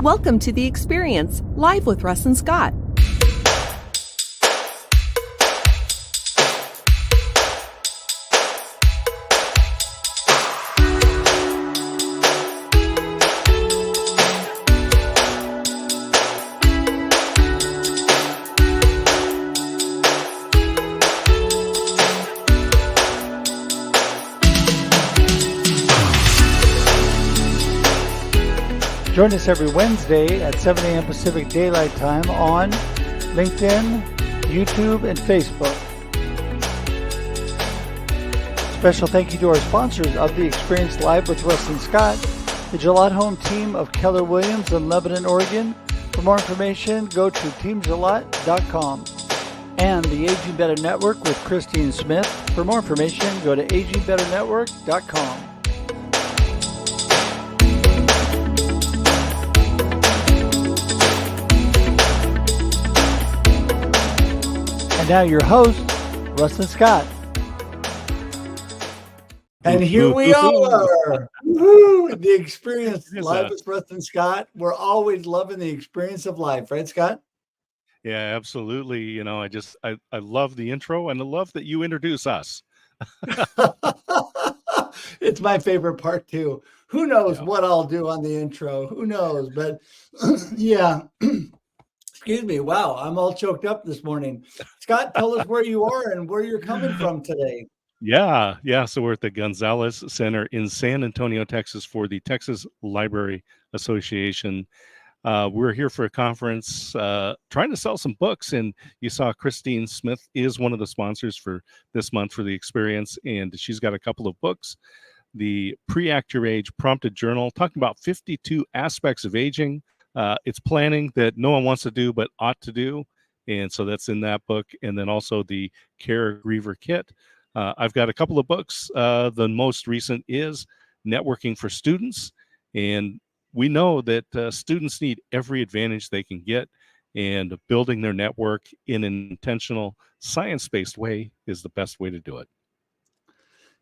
Welcome to The Experience, live with Russ and Scott. Join us every Wednesday at 7 a.m. Pacific Daylight Time on LinkedIn, YouTube, and Facebook. Special thank you to our sponsors of The Experience Live with Russ and Scott, the Gillette Home team of Keller Williams in Lebanon, Oregon. For more information, go to teamgillette.com. And the Aging Better Network with Christine Smith. For more information, go to agingbetternetwork.com. And now your host, Russ and Scott. And here we are. Woo-hoo. The Experience Live with Russ and Scott. We're always loving the experience of life, right, Scott? Yeah, absolutely. You know, I love the intro, and I love that you introduce us. It's my favorite part too. Who knows what I'll do on the intro? Who knows? But yeah. Excuse me. Wow, I'm all choked up this morning. Scott, tell us where you are and where you're coming from today. Yeah. So we're at the Gonzalez Center in San Antonio, Texas, for the Texas Library Association. We're here for a conference trying to sell some books, and you saw Christine Smith is one of the sponsors for this month for the experience, and she's got a couple of books. The Pre-Act Your Age Prompted Journal, talking about 52 aspects of aging. It's planning that no one wants to do but ought to do, and so that's in that book. And then also the Caregiver Kit. I've got a couple of books. The most recent is Networking for Students, and we know that students need every advantage they can get, and building their network in an intentional, science-based way is the best way to do it.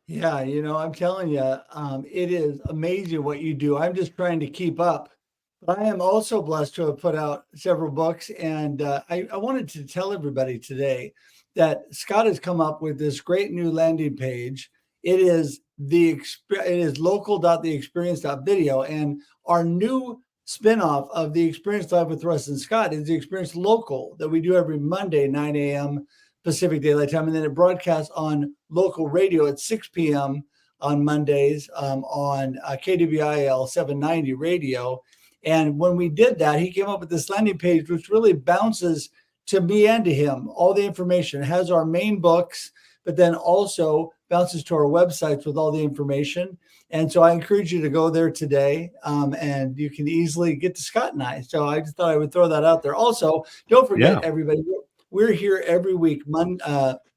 Yeah, I'm telling you, it is amazing what you do. I'm just trying to keep up. But I am also blessed to have put out several books, and I wanted to tell everybody today that Scott has come up with this great new landing page. It is local.theexperience.video, and our new spinoff of the Experience Live with Russ and Scott is the Experience Local that we do every Monday, 9 a.m. Pacific Daylight Time, and then it broadcasts on local radio at 6 p.m. on Mondays on KWIL 790 radio. And when we did that, he came up with this landing page, which really bounces to me and to him all the information. It has our main books, but then also bounces to our websites with all the information. And so I encourage you to go there today, and you can easily get to Scott and I. So I just thought I would throw that out there. Also, don't forget, everybody, we're here every week,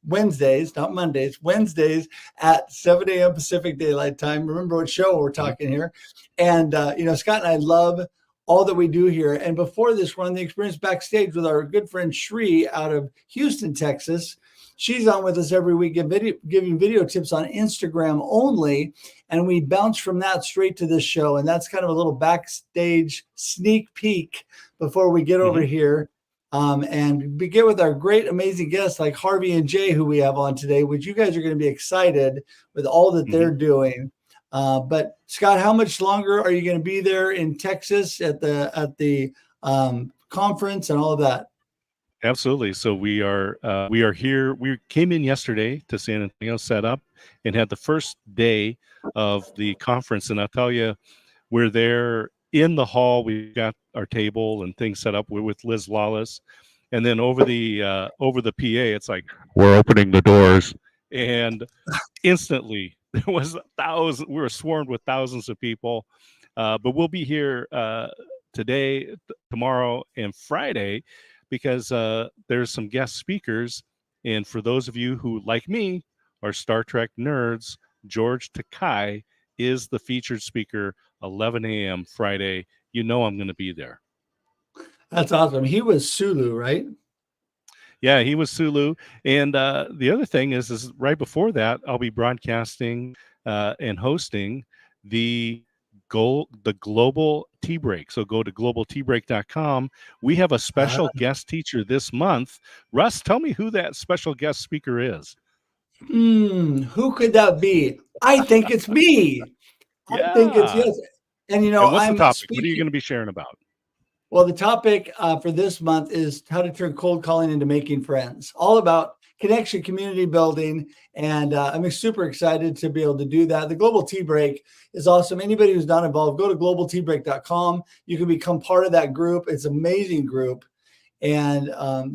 Wednesdays, not Mondays, Wednesdays at 7 a.m. Pacific Daylight Time. Remember what show we're talking here. And, Scott and I love all that we do here. And before this, we're on the Experience backstage with our good friend Shree out of Houston, Texas. She's on with us every week giving video tips on Instagram only. And we bounce from that straight to this show. And that's kind of a little backstage sneak peek before we get over here. And we get with our great, amazing guests like Harvey and Jay, who we have on today, which you guys are going to be excited with all that they're doing. But Scott, how much longer are you going to be there in Texas at the conference and all of that? Absolutely. So we are here. We came in yesterday to San Antonio, set up, and had the first day of the conference. And I'll tell you, we're there in the hall. We've got our table and things set up. We're with Liz Lawless, and then over the PA, it's like, we're opening the doors, and instantly there was thousands. We were swarmed with thousands of people, but we'll be here today, tomorrow, and Friday because there's some guest speakers. And for those of you who, like me, are Star Trek nerds, George Takei is the featured speaker, 11 a.m. Friday. You know I'm going to be there. That's awesome. He was Sulu, right? Yeah, he was Sulu. And the other thing is right before that, I'll be broadcasting and hosting the the Global Tea Break. So go to globalteabreak.com. We have a special guest teacher this month. Russ, tell me who that special guest speaker is. Who could that be? I think it's me. I think it's Yeah. yes. And And what's the I'm topic? What are you speaking. going to be sharing about? Well, the topic for this month is how to turn cold calling into making friends. All about connection, community building, and I'm super excited to be able to do that. The Global Tea Break is awesome. Anybody who's not involved, go to globalteabreak.com. You can become part of that group. It's an amazing group. And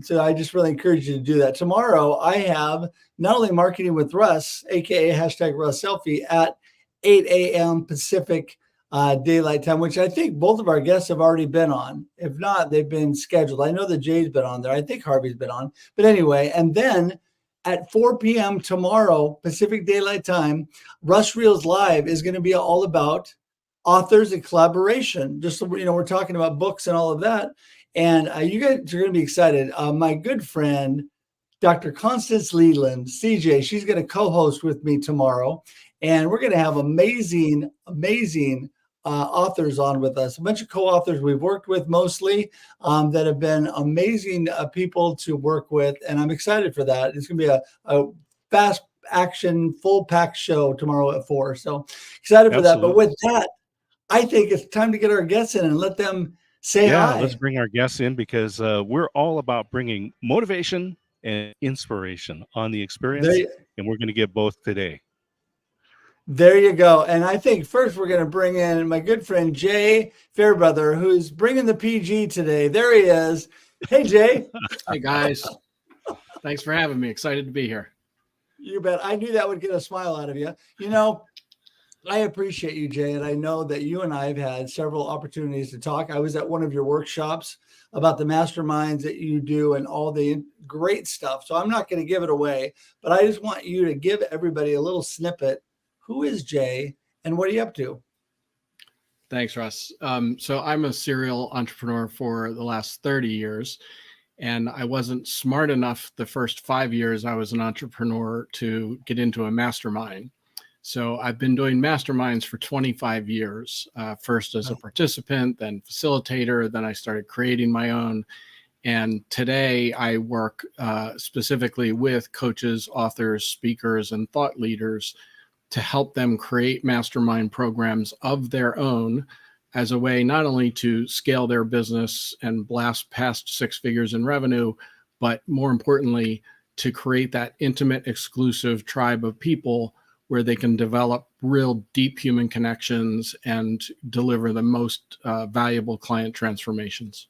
so I just really encourage you to do that. Tomorrow, I have not only Marketing with Russ, aka #RussSelfie, at 8 a.m. Pacific daylight time, which I think both of our guests have already been on. If not, they've been scheduled. I know that Jay's been on there. I think Harvey's been on. But anyway, and then at 4 p.m. tomorrow, Pacific daylight time, Russ Reels Live is going to be all about authors and collaboration. Just, we're talking about books and all of that. And you guys are going to be excited. My good friend, Dr. Constance Leland, CJ, she's going to co-host with me tomorrow. And we're going to have amazing authors on with us, a bunch of co-authors we've worked with mostly that have been amazing people to work with. And I'm excited for that. It's going to be a fast action, full pack show tomorrow at 4. So excited for that. But with that, I think it's time to get our guests in and let them say hi. Let's bring our guests in because we're all about bringing motivation and inspiration on the experience. And we're going to get both today. There you go. And I think first we're going to bring in my good friend, Jay Fairbrother, who's bringing the PG today. There he is. Hey, Jay. Hey, guys. Thanks for having me. Excited to be here. You bet. I knew that would get a smile out of you. I appreciate you, Jay. And I know that you and I have had several opportunities to talk. I was at one of your workshops about the masterminds that you do and all the great stuff. So I'm not going to give it away, but I just want you to give everybody a little snippet. Who is Jay and what are you up to? Thanks, Russ. So I'm a serial entrepreneur for the last 30 years, and I wasn't smart enough the first 5 years I was an entrepreneur to get into a mastermind. So I've been doing masterminds for 25 years, first as a participant, then facilitator, then I started creating my own. And today I work specifically with coaches, authors, speakers, and thought leaders to help them create mastermind programs of their own as a way not only to scale their business and blast past 6 figures in revenue, but more importantly, to create that intimate, exclusive tribe of people where they can develop real deep human connections and deliver the most valuable client transformations.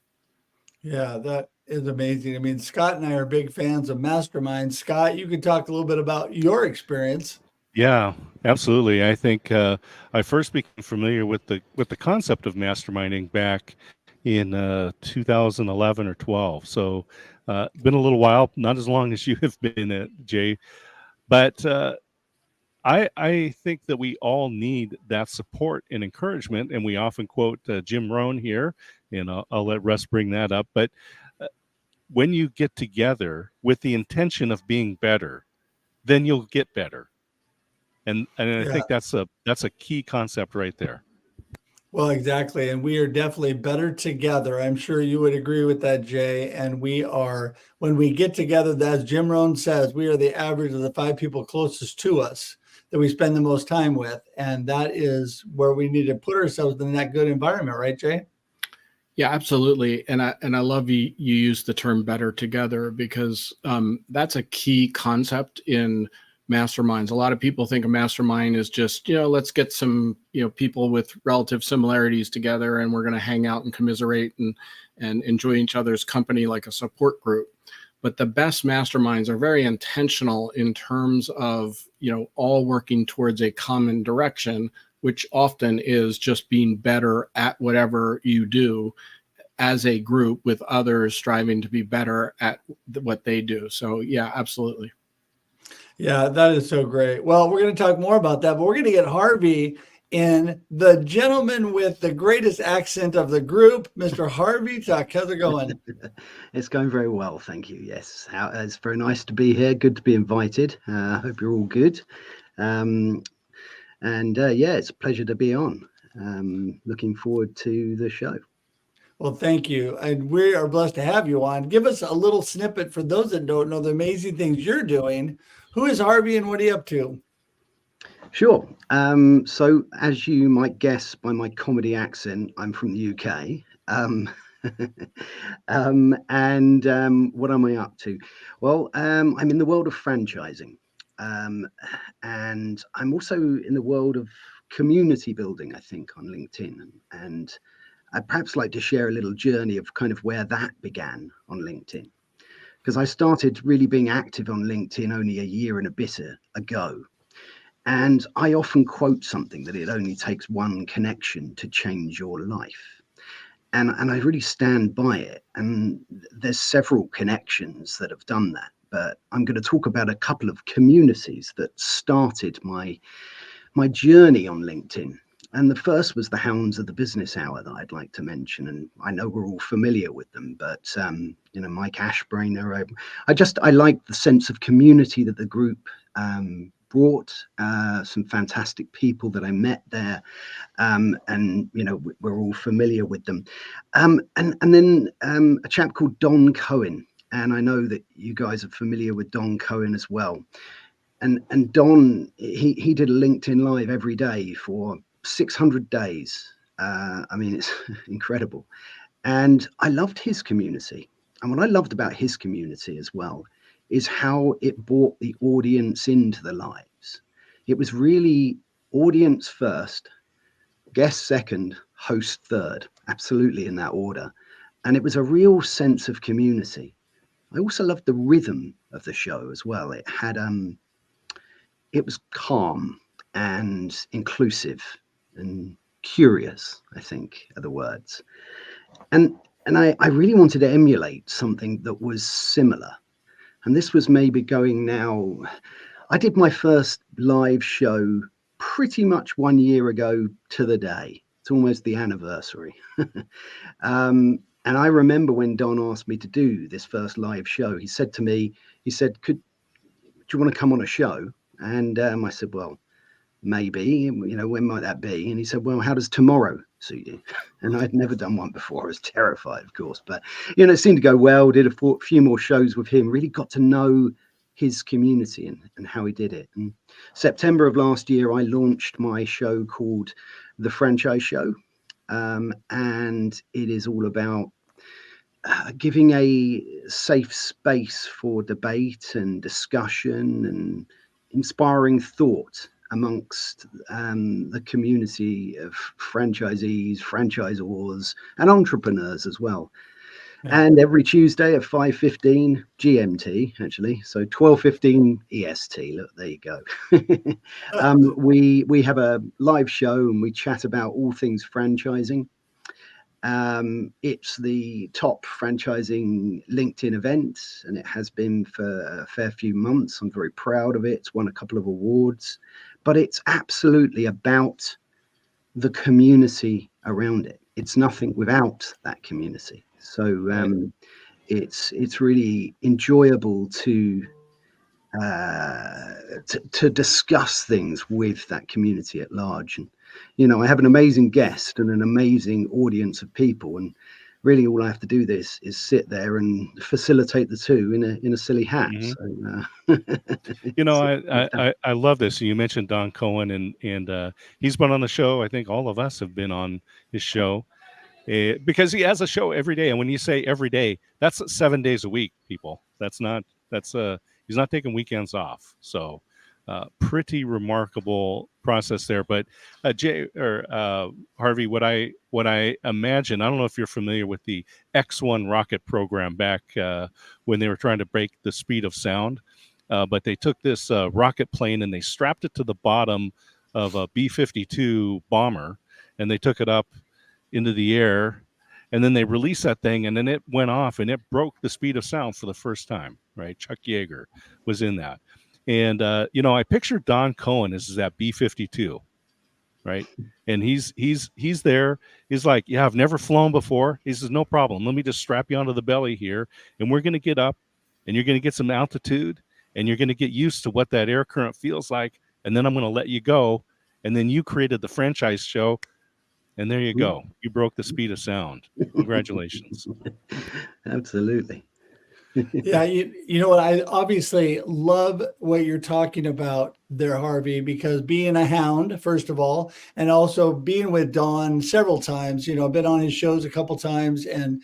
Yeah, that is amazing. I mean, Scott and I are big fans of masterminds. Scott, you could talk a little bit about your experience. Yeah, absolutely. I think I first became familiar with the concept of masterminding back in 2011 or 12. So been a little while, not as long as you have been, Jay. But I think that we all need that support and encouragement. And we often quote Jim Rohn here, and I'll let Russ bring that up. But when you get together with the intention of being better, then you'll get better. And I think that's a key concept right there. Well, exactly. And we are definitely better together. I'm sure you would agree with that, Jay. And we are, when we get together, as Jim Rohn says, we are the average of the 5 people closest to us that we spend the most time with. And that is where we need to put ourselves in that good environment, right, Jay? Yeah, absolutely. And I love you use the term better together because that's a key concept in masterminds. A lot of people think a mastermind is just, let's get some, people with relative similarities together and we're going to hang out and commiserate and enjoy each other's company like a support group. But the best masterminds are very intentional in terms of, all working towards a common direction, which often is just being better at whatever you do as a group with others striving to be better at what they do. So yeah, absolutely. Yeah, that is so great. Well, we're going to talk more about that, but we're going to get Harvey in, the gentleman with the greatest accent of the group, Mr. Harvey Tuck. How's it going? It's going very well, thank you. Yes, it's very nice to be here. Good to be invited. I hope you're all good. It's a pleasure to be on. looking forward to the show. Well, thank you. And we are blessed to have you on. Give us a little snippet for those that don't know the amazing things you're doing. Who is Harvey and what are you up to? Sure. So as you might guess by my comedy accent, I'm from the UK. What am I up to? Well, I'm in the world of franchising. And I'm also in the world of community building, I think, on LinkedIn. And I'd perhaps like to share a little journey of kind of where that began on LinkedIn. Because I started really being active on LinkedIn only a year and a bit ago. And I often quote something that it only takes one connection to change your life. And I really stand by it. And there's several connections that have done that. But I'm going to talk about a couple of communities that started my journey on LinkedIn. And the first was the Hounds of the Business Hour that I'd like to mention. And I know we're all familiar with them, but, Mike Ashbrainer, I like the sense of community that the group brought, some fantastic people that I met there. We're all familiar with them. And then a chap called Don Cohen. And I know that you guys are familiar with Don Cohen as well. And Don, he did a LinkedIn Live every day for 600 days. It's incredible. And I loved his community. And what I loved about his community as well is how it brought the audience into the lives. It was really audience first, guest second, host third, absolutely in that order. And it was a real sense of community. I also loved the rhythm of the show as well. It had, it was calm and inclusive and curious, I think are the words. And I really wanted to emulate something that was similar. And this was maybe going now, I did my first live show pretty much 1 year ago to the day. It's almost the anniversary. And I remember when Don asked me to do this first live show, he said to me, do you want to come on a show? And I said, well, maybe, when might that be? And he said, well, how does tomorrow suit you? And I'd never done one before. I was terrified, of course, but, it seemed to go well, did a few more shows with him, really got to know his community and how he did it. And September of last year, I launched my show called The Franchise Show. And it is all about giving a safe space for debate and discussion and inspiring thought amongst the community of franchisees, franchisors, and entrepreneurs as well. Yeah. And every Tuesday at 5:15 GMT, actually, so 12:15 EST. Look, there you go. We have a live show and we chat about all things franchising. It's the top franchising LinkedIn event, and it has been for a fair few months. I'm very proud of it. It's won a couple of awards, but it's absolutely about the community around it. It's nothing without that community. So it's really enjoyable to discuss things with that community at large. And I have an amazing guest and an amazing audience of people, and really all I have to do is sit there and facilitate the two in a silly hat. Mm-hmm. So, I love this. You mentioned Don Cohen, and he's been on the show. I think all of us have been on his show because he has a show every day. And when you say every day, that's 7 days a week, people. That's he's not taking weekends off. So pretty remarkable process there. But Harvey, what I imagine, I don't know if you're familiar with the X-1 rocket program back when they were trying to break the speed of sound, but they took this rocket plane and they strapped it to the bottom of a B-52 bomber, and they took it up into the air, and then they released that thing, and then it went off and it broke the speed of sound for the first time, right? Chuck Yeager was in that. And, I pictured Don Cohen as that B-52, right? And he's there. He's like, yeah, I've never flown before. He says, no problem. Let me just strap you onto the belly here. And we're going to get up and you're going to get some altitude and you're going to get used to what that air current feels like. And then I'm going to let you go. And then you created the franchise show And there you go. You broke the speed of sound. Congratulations. Absolutely. Yeah, you know what? I obviously love what you're talking about there, Harvey, because being a hound, first of all, and also being with Don several times, I've been on his shows a couple times. And,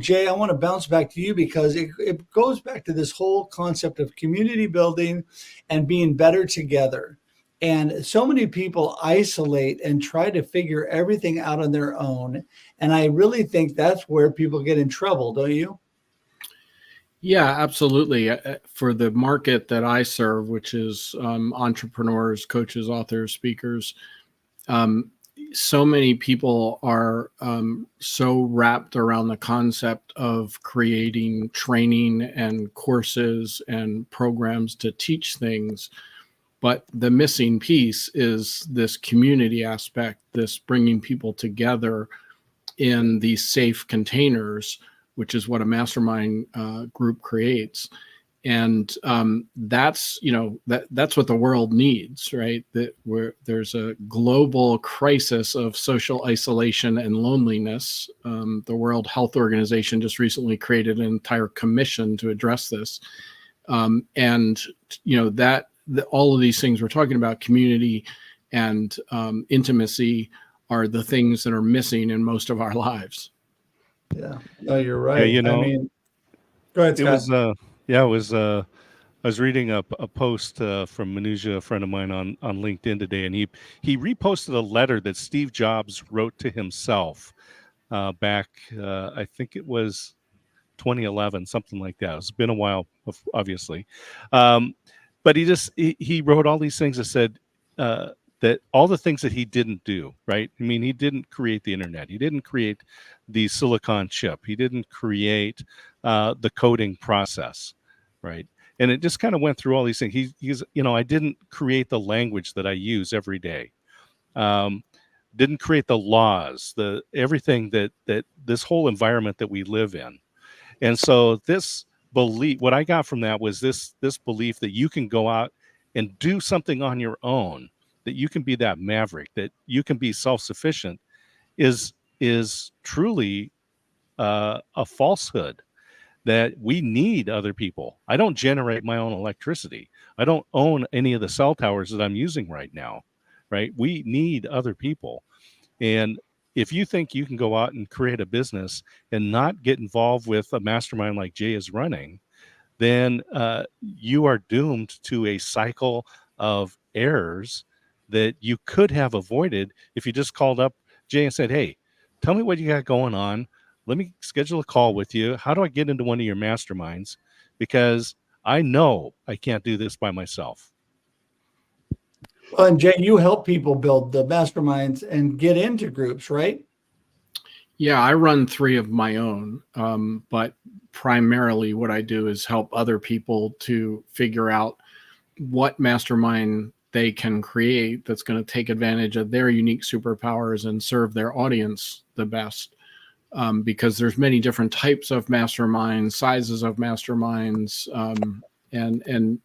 Jay, I want to bounce back to you because it goes back to this whole concept of community building and being better together. And so many people isolate and try to figure everything out on their own. And I really think that's where people get in trouble, don't you? Yeah, absolutely. For the market that I serve, which is entrepreneurs, coaches, authors, speakers, so many people are so wrapped around the concept of creating training and courses and programs to teach things. But the missing piece is this community aspect, this bringing people together in these safe containers, which is what a mastermind group creates. And that's what the world needs, right? There's a global crisis of social isolation and loneliness. The World Health Organization just recently created an entire commission to address this. All of these things we're talking about, community and intimacy, are the things that are missing in most of our lives. Yeah, no, you're right. Yeah, I mean, go ahead, Scott. I was reading a post from Manuja, a friend of mine on LinkedIn today, and he reposted a letter that Steve Jobs wrote to himself back, I think it was 2011, something like that. It's been a while, obviously. But he wrote all these things that said that all the things that he didn't do, right? I mean, he didn't create the internet. He didn't create the silicon chip. He didn't create the coding process, right? And it just kind of went through all these things. He's I didn't create the language that I use every day. Didn't create the laws, everything that this whole environment that we live in. And so this belief, what I got from that was this belief that you can go out and do something on your own, that you can be that maverick, that you can be self-sufficient, is truly a falsehood. That we need other people. I don't generate my own electricity. I don't own any of the cell towers that I'm using right now, right? We need other people. And if you think you can go out and create a business and not get involved with a mastermind like Jay is running, then you are doomed to a cycle of errors that you could have avoided if you just called up Jay and said, hey, tell me what you got going on. Let me schedule a call with you. How do I get into one of your masterminds? Because I know I can't do this by myself. Well, and Jay, you help people build the masterminds and get into groups, right? Yeah, I run 3 of my own, but primarily what I do is help other people to figure out what mastermind they can create that's going to take advantage of their unique superpowers and serve their audience the best. Because there's many different types of masterminds, sizes of masterminds, and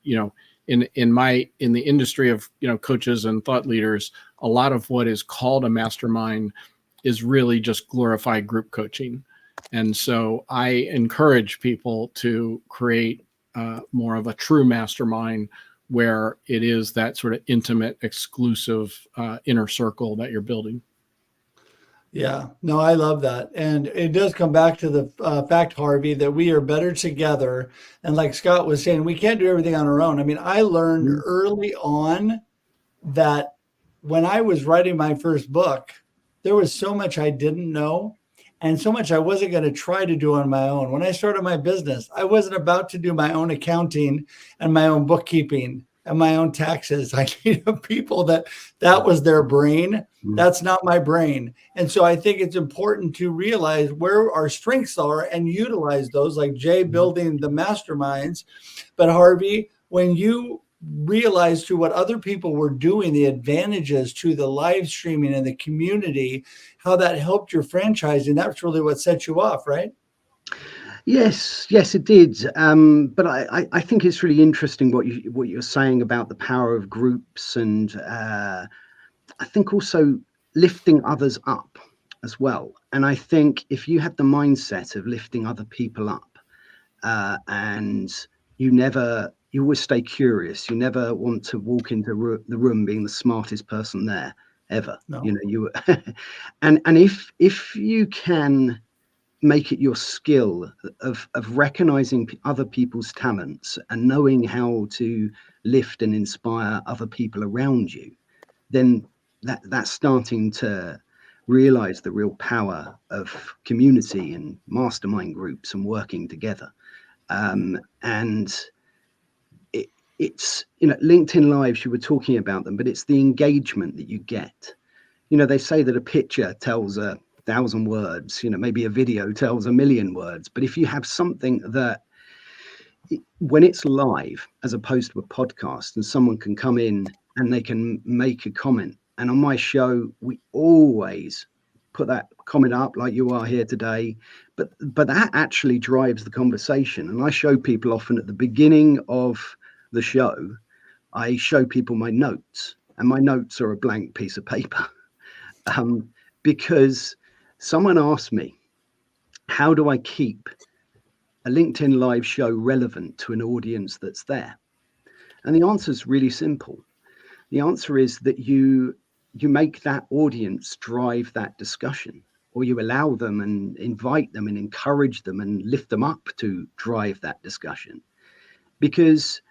in the industry of coaches and thought leaders, a lot of what is called a mastermind is really just glorified group coaching. And so I encourage people to create more of a true mastermind where it is that sort of intimate, exclusive inner circle that you're building. Yeah, no, I love that. And it does come back to the fact, Harvey, that we are better together. And like Scott was saying, we can't do everything on our own. I mean, I learned early on that when I was writing my first book, there was so much I didn't know and so much I wasn't going to try to do on my own. When I started my business, I wasn't about to do my own accounting and my own bookkeeping and my own taxes. I needed people that was their brain. That's not my brain. And so I think it's important to realize where our strengths are and utilize those, like Jay building the masterminds. But Harvey, when you realized to what other people were doing, the advantages to the live streaming and the community, how that helped your franchising, that's really what set you off, right? Yes, it did. But I think it's really interesting what you're saying about the power of groups, and I think also lifting others up as well. And I think if you have the mindset of lifting other people up, and you always stay curious, you never want to walk into the room being the smartest person there ever. No. You and if you can make it your skill of recognizing other people's talents and knowing how to lift and inspire other people around you, then that's starting to realize the real power of community and mastermind groups and working together. And it's, LinkedIn Lives, you were talking about them, but it's the engagement that you get. They say that a picture tells 1,000 words, maybe a video tells 1,000,000 words. But if you have something that, when it's live, as opposed to a podcast, and someone can come in and they can make a comment. And on my show, we always put that comment up like you are here today, but that actually drives the conversation. And I show people often at the beginning of the show, I show people my notes, and my notes are a blank piece of paper. Because someone asked me, how do I keep a LinkedIn Live show relevant to an audience that's there? And the answer is really simple. The answer is that you make that audience drive that discussion, or you allow them and invite them and encourage them and lift them up to drive that discussion. Because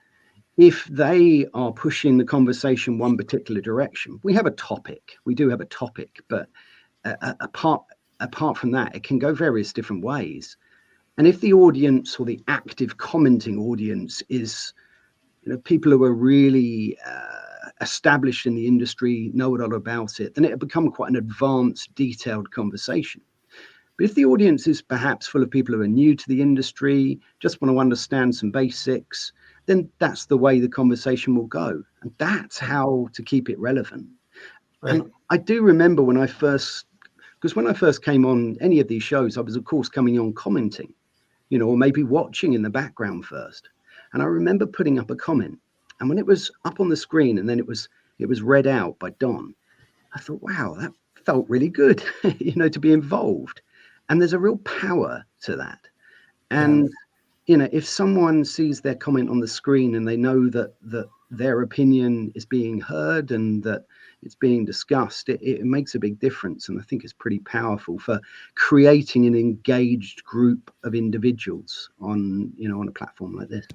if they are pushing the conversation one particular direction, we do have a topic, but apart from that, it can go various different ways. And if the audience, or the active commenting audience, is people who are really established in the industry, know a lot about it, then it'll become quite an advanced, detailed conversation. But if the audience is perhaps full of people who are new to the industry, just want to understand some basics, then that's the way the conversation will go. And that's how to keep it relevant. Right. And I do remember when I first came on any of these shows, I was, of course, coming on commenting, or maybe watching in the background first. And I remember putting up a comment. And when it was up on the screen and then it was read out by Don, I thought, wow, that felt really good, to be involved. And there's a real power to that. And, if someone sees their comment on the screen and they know that their opinion is being heard and that it's being discussed, it makes a big difference. And I think it's pretty powerful for creating an engaged group of individuals on a platform like this.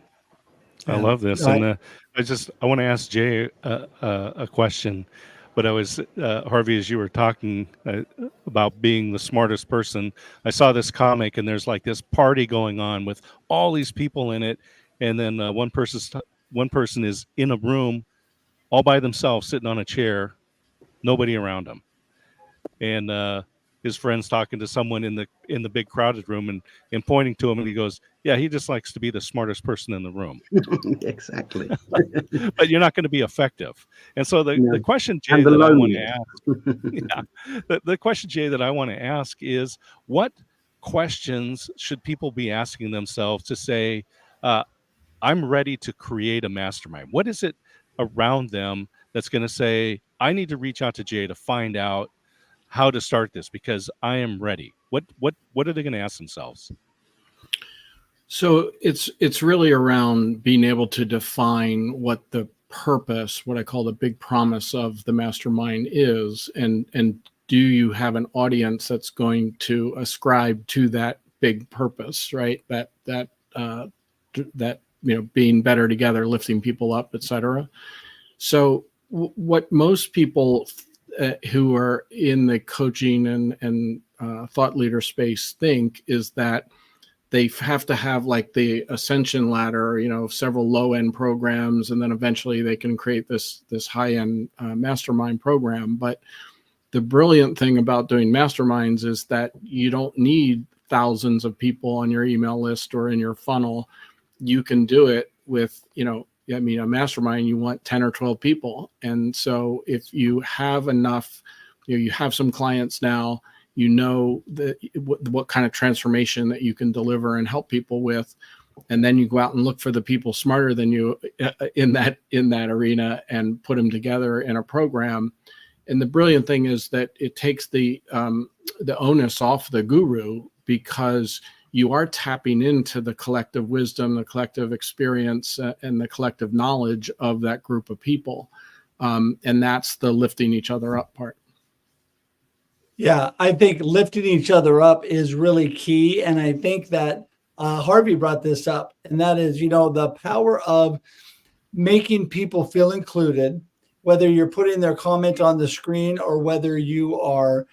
I love this. And I want to ask Jay a question, but I was, Harvey, as you were talking about being the smartest person, I saw this comic and there's like this party going on with all these people in it. And then one person is in a room all by themselves, sitting on a chair, nobody around them. And his friend's talking to someone in the big crowded room and pointing to him, and he goes, yeah, he just likes to be the smartest person in the room. Exactly. But you're not going to be effective. And so the question, Jay, that I want to ask, the question, Jay, that I want to ask is, what questions should people be asking themselves to say, I'm ready to create a mastermind? What is it around them that's going to say, I need to reach out to Jay to find out how to start this because I am ready? What are they going to ask themselves? So it's really around being able to define what the purpose, what I call the big promise of the mastermind is, and do you have an audience that's going to ascribe to that big purpose, right? That being better together, lifting people up, etc. So what most people who are in the coaching and thought leader space think is that they have to have like the ascension ladder, several low-end programs, and then eventually they can create this high-end mastermind program. But the brilliant thing about doing masterminds is that you don't need thousands of people on your email list or in your funnel. You can do it with, a mastermind, you want 10 or 12 people. And so if you have enough, you have some clients now, what kind of transformation that you can deliver and help people with. And then you go out and look for the people smarter than you in that arena and put them together in a program. And the brilliant thing is that it takes the onus off the guru, because you are tapping into the collective wisdom, the collective experience, and the collective knowledge of that group of people. And that's the lifting each other up part. Yeah, I think lifting each other up is really key. And I think that Harvey brought this up, and that is, the power of making people feel included, whether you're putting their comment on the screen or whether you are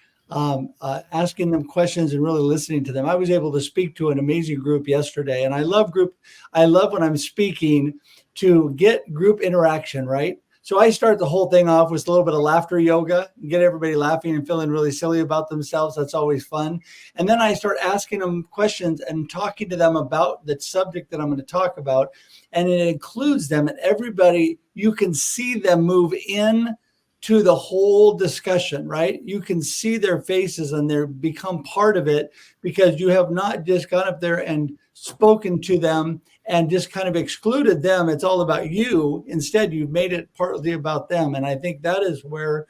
asking them questions and really listening to them. I was able to speak to an amazing group yesterday, and I love when I'm speaking to get group interaction, right? So I start the whole thing off with a little bit of laughter yoga, get everybody laughing and feeling really silly about themselves. That's always fun. And then I start asking them questions and talking to them about the subject that I'm going to talk about. And it includes them, and everybody, you can see them move in to the whole discussion, right? You can see their faces and they're become part of it, because you have not just gone up there and spoken to them and just kind of excluded them. It's all about you. Instead, you've made it partly about them. And I think that is where,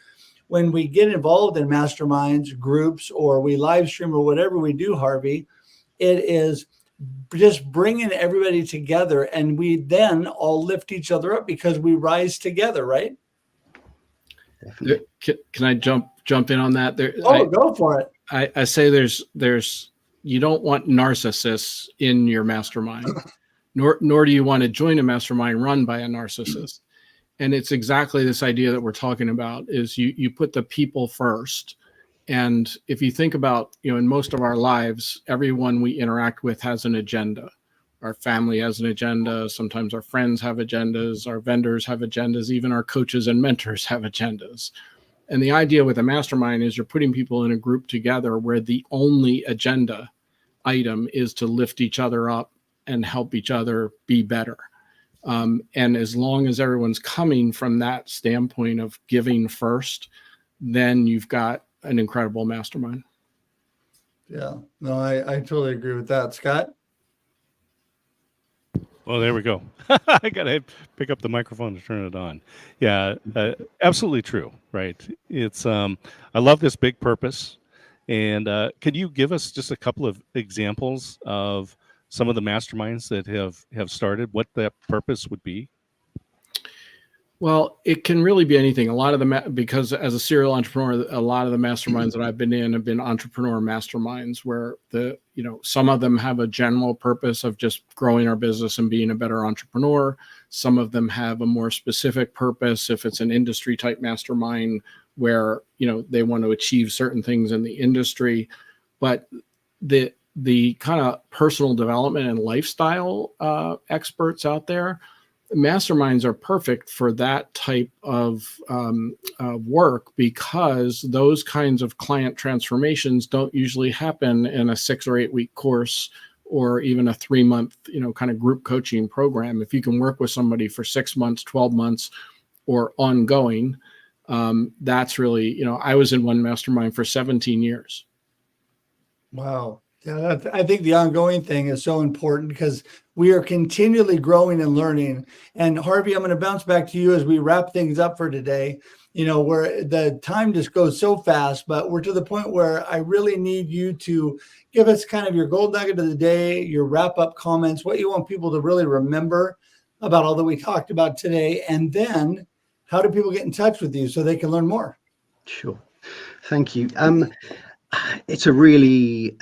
when we get involved in masterminds, groups, or we live stream or whatever we do, Harvey, it is just bringing everybody together, and we then all lift each other up because we rise together, right? Can I jump in on that? Go for it. I say there's you don't want narcissists in your mastermind, nor do you want to join a mastermind run by a narcissist. And it's exactly this idea that we're talking about, is you put the people first. And if you think about, in most of our lives, everyone we interact with has an agenda. Our family has an agenda. Sometimes our friends have agendas. Our vendors have agendas. Even our coaches and mentors have agendas. And the idea with a mastermind is you're putting people in a group together where the only agenda item is to lift each other up and help each other be better. And as long as everyone's coming from that standpoint of giving first, then you've got an incredible mastermind. Yeah, no, I totally agree with that. Scott? Well, there we go. I got to pick up the microphone to turn it on. Yeah, absolutely true. Right. It's I love this big purpose. And could you give us just a couple of examples of some of the masterminds that have started, what that purpose would be? Well, it can really be anything. A lot of the because as a serial entrepreneur, a lot of the masterminds that I've been in have been entrepreneur masterminds, where some of them have a general purpose of just growing our business and being a better entrepreneur. Some of them have a more specific purpose. If it's an industry type mastermind where they want to achieve certain things in the industry, but the kind of personal development and lifestyle experts out there, masterminds are perfect for that type of work, because those kinds of client transformations don't usually happen in a 6 or 8 week course, or even a 3-month, kind of group coaching program. If you can work with somebody for 6 months, 12 months, or ongoing, that's really, I was in one mastermind for 17 years. Wow. Yeah, I think the ongoing thing is so important, because we are continually growing and learning. And Harvey, I'm going to bounce back to you as we wrap things up for today, where the time just goes so fast, but we're to the point where I really need you to give us kind of your gold nugget of the day, your wrap up comments, what you want people to really remember about all that we talked about today. And then how do people get in touch with you so they can learn more? Sure. Thank you. It's a really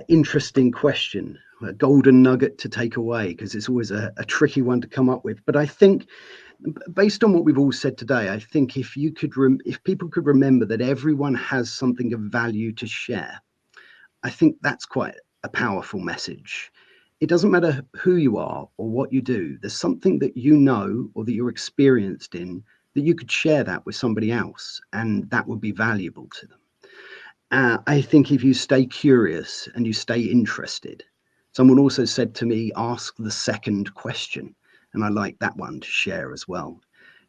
interesting question, a golden nugget to take away, because it's always a tricky one to come up with. But I think, based on what we've all said today, I think if people could remember that everyone has something of value to share, I think that's quite a powerful message. It doesn't matter who you are or what you do. There's something that you know or that you're experienced in that you could share that with somebody else, and that would be valuable to them. I think if you stay curious and you stay interested, someone also said to me, ask the second question. And I like that one to share as well.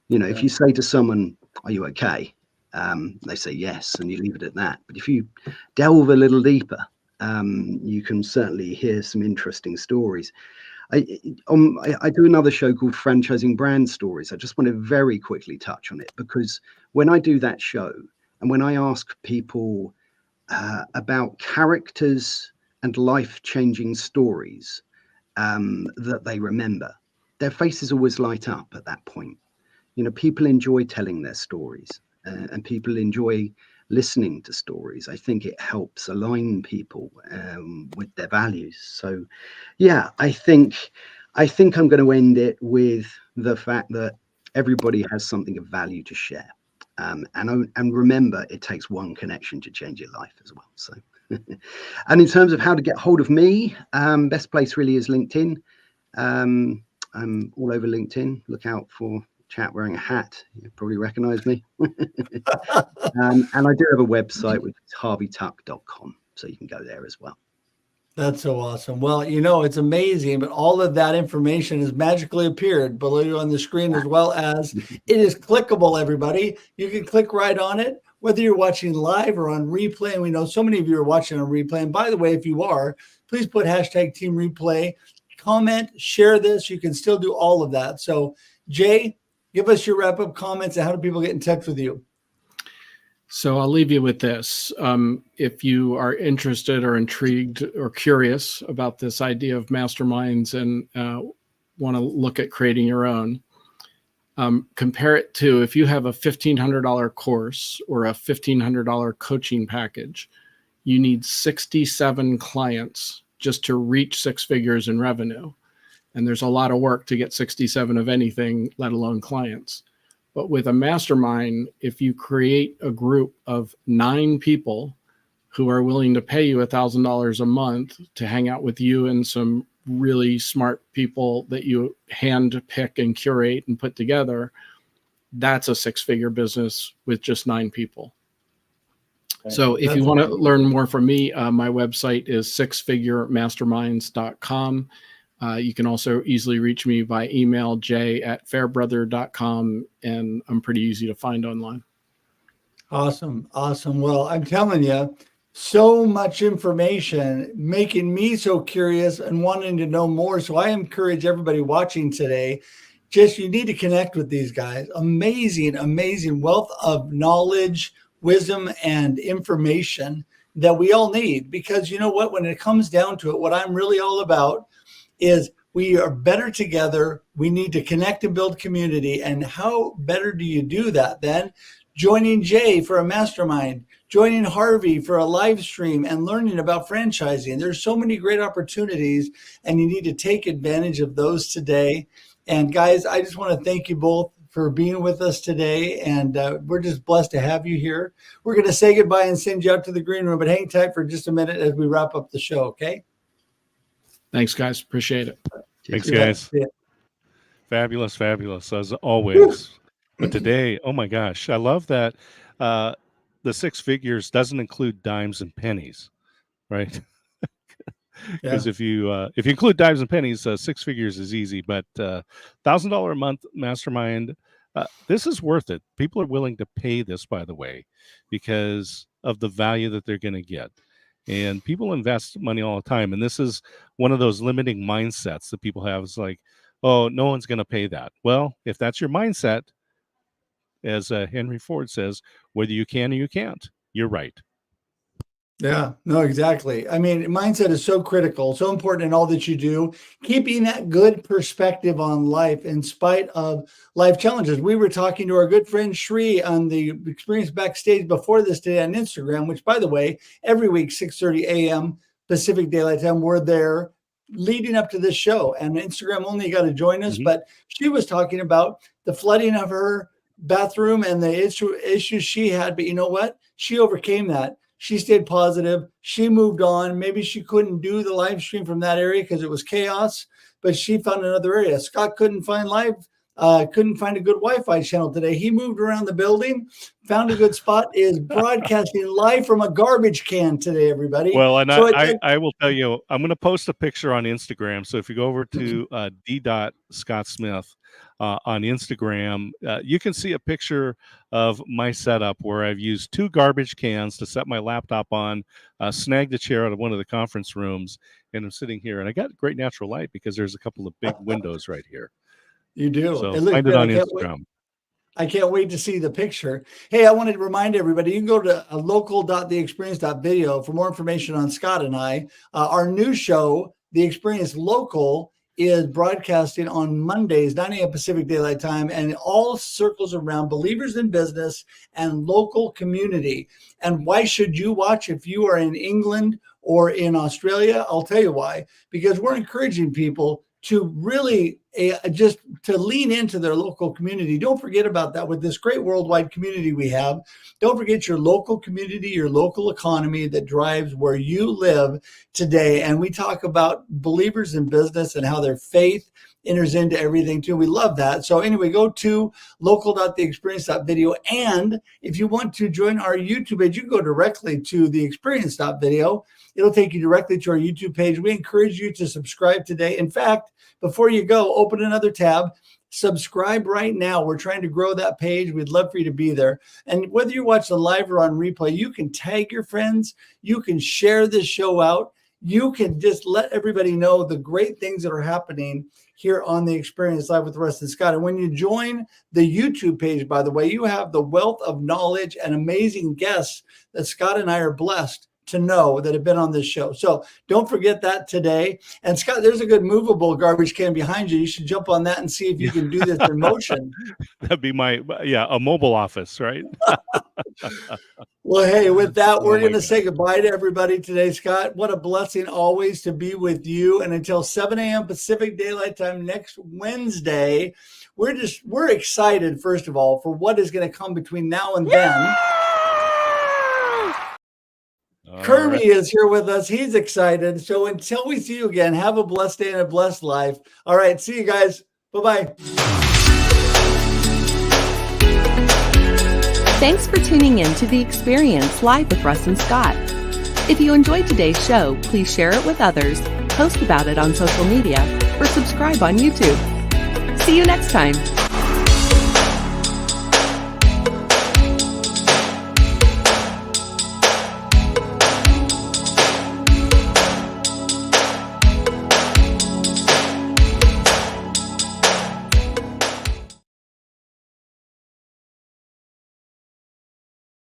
If you say to someone, are you okay? They say yes, and you leave it at that. But if you delve a little deeper, you can certainly hear some interesting stories. I do another show called Franchising Brand Stories. I just want to very quickly touch on it, because when I do that show, And when I ask people about characters and life-changing stories that they remember, their faces always light up at that point. You know, people enjoy telling their stories, and people enjoy listening to stories. I think it helps align people with their values. So, yeah, I think I'm going to end it with the fact that everybody has something of value to share. And remember, it takes one connection to change your life as well. So, and in terms of how to get hold of me, best place really is LinkedIn. I'm all over LinkedIn. Look out for chap wearing a hat. You probably recognize me. And I do have a website, which is harveytuck.com. So you can go there as well. That's so awesome. Well, you know, it's amazing, but all of that information has magically appeared below you on the screen, as well as it is clickable, everybody. You can click right on it, whether you're watching live or on replay. And we know so many of you are watching on replay. And by the way, if you are, please put hashtag Team Replay, comment, share this. You can still do all of that. So, Jay, give us your wrap-up comments and how do people get in touch with you? So I'll leave you with this. If you are interested or intrigued or curious about this idea of masterminds and want to look at creating your own, compare it to if you have a $1,500 course or a $1,500 coaching package, you need 67 clients just to reach 6 figures in revenue. And there's a lot of work to get 67 of anything, let alone clients. But with a mastermind, if you create a group of 9 people who are willing to pay you $1,000 a month to hang out with you and some really smart people that you hand pick and curate and put together, that's a 6-figure business with just 9 people. So if you want to learn more from me, my website is sixfiguremasterminds.com. You can also easily reach me by email, jay@fairbrother.com, and I'm pretty easy to find online. Awesome. Awesome. Well, I'm telling you, so much information making me so curious and wanting to know more. So I encourage everybody watching today, just you need to connect with these guys. Amazing, amazing wealth of knowledge, wisdom, and information that we all need. Because you know what, when it comes down to it, what I'm really all about is we are better together. We need to connect and build community. And how better do you do that than joining Jay for a mastermind, joining Harvey for a live stream, and learning about franchising? There's so many great opportunities, and you need to take advantage of those today. And guys, I just want to thank you both for being with us today. And we're just blessed to have you here. We're going to say goodbye and send you out to the green room, but hang tight for just a minute as we wrap up the show, okay? Thanks, guys. Appreciate it. Thanks, guys. Fabulous, fabulous, as always. But today, oh my gosh, I love that the 6 figures doesn't include dimes and pennies, right? Because if you include dimes and pennies, 6 figures is easy. But $1,000 a month mastermind, this is worth it. People are willing to pay this, by the way, because of the value that they're going to get. And people invest money all the time. And this is one of those limiting mindsets that people have. It's like, oh, no one's going to pay that. Well, if that's your mindset, as Henry Ford says, whether you can or you can't, you're right. Yeah, no, exactly. I mean, mindset is so critical, so important in all that you do. Keeping that good perspective on life in spite of life challenges. We were talking to our good friend Shri on the Experience Backstage before this today on Instagram, which, by the way, every week, 6:30 a.m. Pacific Daylight Time, we're there leading up to this show. And Instagram only got to join us, but she was talking about the flooding of her bathroom and the issues she had. But you know what? She overcame that. She stayed positive. She moved on. Maybe she couldn't do the live stream from that area because it was chaos, but she found another area. Scott couldn't find a good Wi-Fi channel today. He moved around the building, found a good spot, is broadcasting live from a garbage can today, everybody. Well, and I will tell you, I'm going to post a picture on Instagram. So if you go over to D.Scott Smith on Instagram, you can see a picture of my setup where I've used 2 garbage cans to set my laptop on, snagged a chair out of one of the conference rooms, and I'm sitting here. And I got great natural light because there's a couple of big windows right here. You do. So find it on Instagram. I can't wait to see the picture. Hey, I wanted to remind everybody, you can go to local.theexperience.video for more information on Scott and I. Our new show, The Experience Local, is broadcasting on Mondays, 9 a.m. Pacific Daylight Time, and it all circles around believers in business and local community. And why should you watch if you are in England or in Australia? I'll tell you why. Because we're encouraging people to really just to lean into their local community. Don't forget about that with this great worldwide community we have. Don't forget your local community, your local economy that drives where you live today. And we talk about believers in business and how their faith enters into everything too. We love that. So anyway, go to local.theexperience.video. And if you want to join our YouTube page, you can go directly to theexperience.video. It'll take you directly to our YouTube page. We encourage you to subscribe today. In fact, before you go, open another tab, subscribe right now. We're trying to grow that page. We'd love for you to be there. And whether you watch the live or on replay, you can tag your friends. You can share this show out. You can just let everybody know the great things that are happening here on The Experience Live with Russ and Scott. And when you join the YouTube page, by the way, you have the wealth of knowledge and amazing guests that Scott and I are blessed to know that have been on this show. So don't forget that today. And Scott, there's a good movable garbage can behind you. You should jump on that and see if you can do this in motion. That'd be a mobile office, right? Well, hey, with that, we're going to say goodbye to everybody today, Scott. What a blessing always to be with you. And until 7 a.m. Pacific Daylight Time next Wednesday, we're excited, first of all, for what is going to come between now and then. Kermie is here with us. He's excited. So until we see you again, have a blessed day and a blessed life. All right. See you guys. Bye-bye. Thanks for tuning in to The Experience Live with Russ and Scott. If you enjoyed today's show, please share it with others, post about it on social media, or subscribe on YouTube. See you next time.